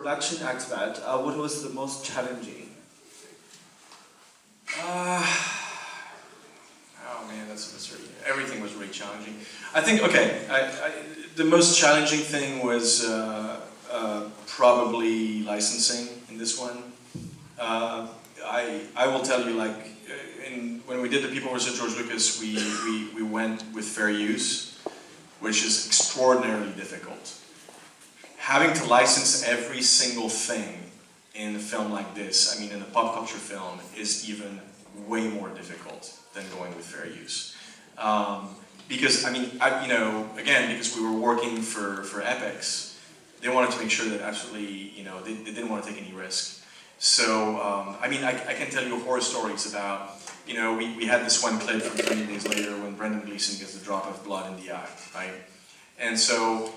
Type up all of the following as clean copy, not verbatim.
production aspect, what was the most challenging? Oh man, that's really, everything was really challenging. I think, okay, the most challenging thing was probably licensing in this one. I will tell you, like, when we did The People vs. George Lucas, we went with fair use, which is extraordinarily difficult. Having to license every single thing in a film like this, I mean in a pop culture film, is even way more difficult than going with fair use. Because, I mean, you know, again, because we were working for Epics, they wanted to make sure that absolutely, you know, they didn't want to take any risk. So, I mean, I can tell you horror stories about, you know, we had this one clip from 20 Days Later when Brendan Gleeson gets the drop of blood in the eye, right? And so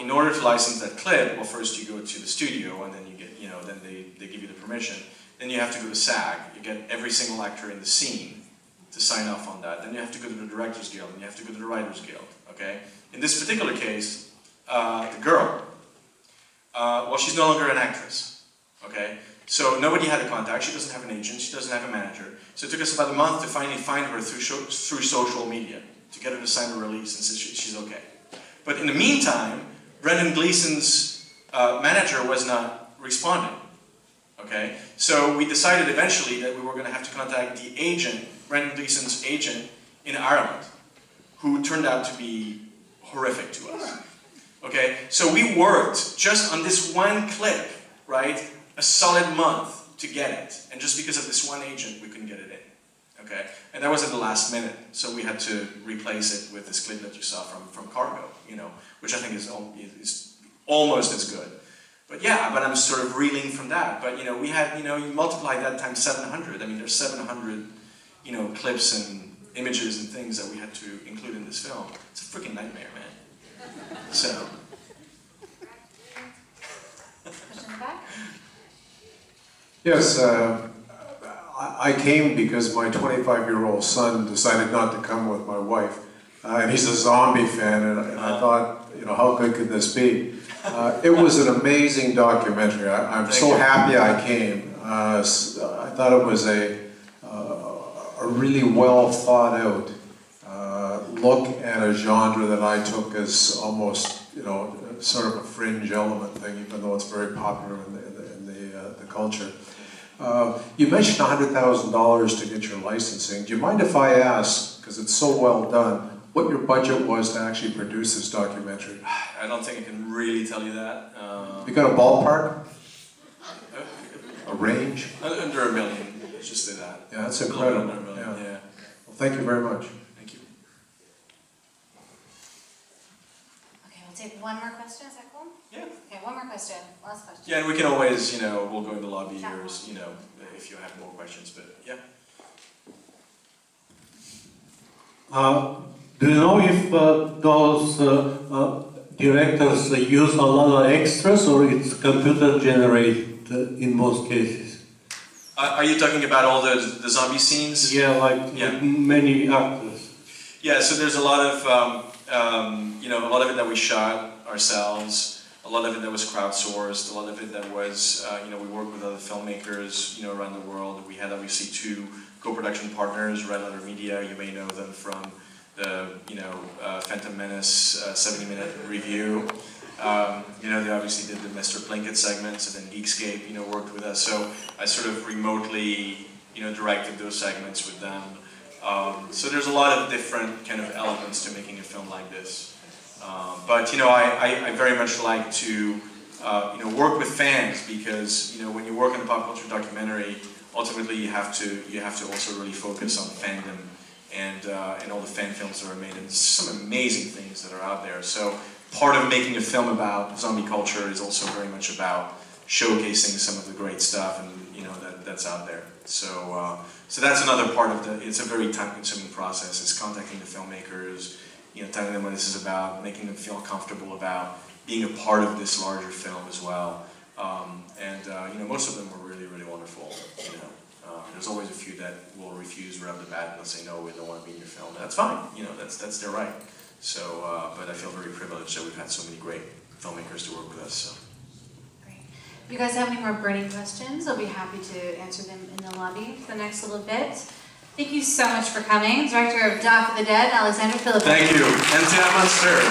in order to license that clip, well, first you go to the studio and then you get, you know, then they give you the permission. Then you have to go to SAG. You get every single actor in the scene to sign off on that. Then you have to go to the Directors Guild and you have to go to the Writers Guild, okay? In this particular case, the girl, well, she's no longer an actress, okay? So nobody had a contact. She doesn't have an agent. She doesn't have a manager. So it took us about a month to finally find her through social media to get her to sign a release and say she's okay. But in the meantime, Brendan Gleeson's manager was not responding. Okay, so we decided eventually that we were going to have to contact the agent, Brendan Gleeson's agent in Ireland, who turned out to be horrific to us. Okay, so we worked just on this one clip, right, a solid month to get it, and just because of this one agent, we couldn't get it in. Okay, and that was at the last minute, so we had to replace it with this clip that you saw from Cargo, you know, which I think is almost as good. But yeah, but I'm sort of reeling from that. But you know, we had, you know, you multiply that times 700. I mean, there's 700, you know, clips and images and things that we had to include in this film. It's a freaking nightmare, man. So. Question in the back? Yes, I came because my 25-year-old son decided not to come with my wife. And he's a zombie fan, and I thought, you know, how good could this be? It was an amazing documentary. I'm so happy I came. I thought it was a really well thought out look at a genre that I took as almost, you know, sort of a fringe element thing, even though it's very popular in the culture. You mentioned $100,000 to get your licensing. Do you mind if I ask, because it's so well done, what your budget was to actually produce this documentary? I don't think I can really tell you that. You got a ballpark? A range? Under $1 million, let's just say that. Yeah, that's incredible. Under $1 million, yeah. Well, thank you very much. Thank you. Okay, we'll take one more question. Is that cool? Yeah. Okay, one more question. Last question. Yeah, and we can always, you know, we'll go in the lobby or, you know, if you have more questions, but yeah. Do you know if those directors use a lot of extras, or it's computer generated in most cases? Are you talking about all the zombie scenes? Yeah, like many actors. Yeah, so there's a lot of, you know, a lot of it that we shot ourselves, a lot of it that was crowdsourced, a lot of it that was, you know, we worked with other filmmakers, you know, around the world. We had obviously 2 co-production partners, Red Letter Media, you may know them from the, you know, Phantom Menace 70-minute review. You know, they obviously did the Mr. Plinkett segments, and then Geekscape, you know, worked with us. So I sort of remotely, you know, directed those segments with them. So there's a lot of different kind of elements to making a film like this. But you know, I very much like to, you know, work with fans, because you know, when you work on a pop culture documentary, ultimately you have to also really focus on fandom and all the fan films that are made, and there's some amazing things that are out there. So part of making a film about zombie culture is also very much about showcasing some of the great stuff, and you know, that's out there. So so that's another part of the. It's a very time-consuming process. It's contacting the filmmakers, you know, telling them what this is about, making them feel comfortable about being a part of this larger film as well. You know, most of them were really, really wonderful. You know. There's always a few that will refuse right off the bat and they'll say, no, we don't want to be in your film. And that's fine, you know, that's their right. So, but I feel very privileged that we've had so many great filmmakers to work with us. So. Great. you guys have any more burning questions, I'll be happy to answer them in the lobby for the next little bit. Thank you so much for coming. Director of Dock of the Dead, Alexandre, Philippe. Thank you. And Thea Munster.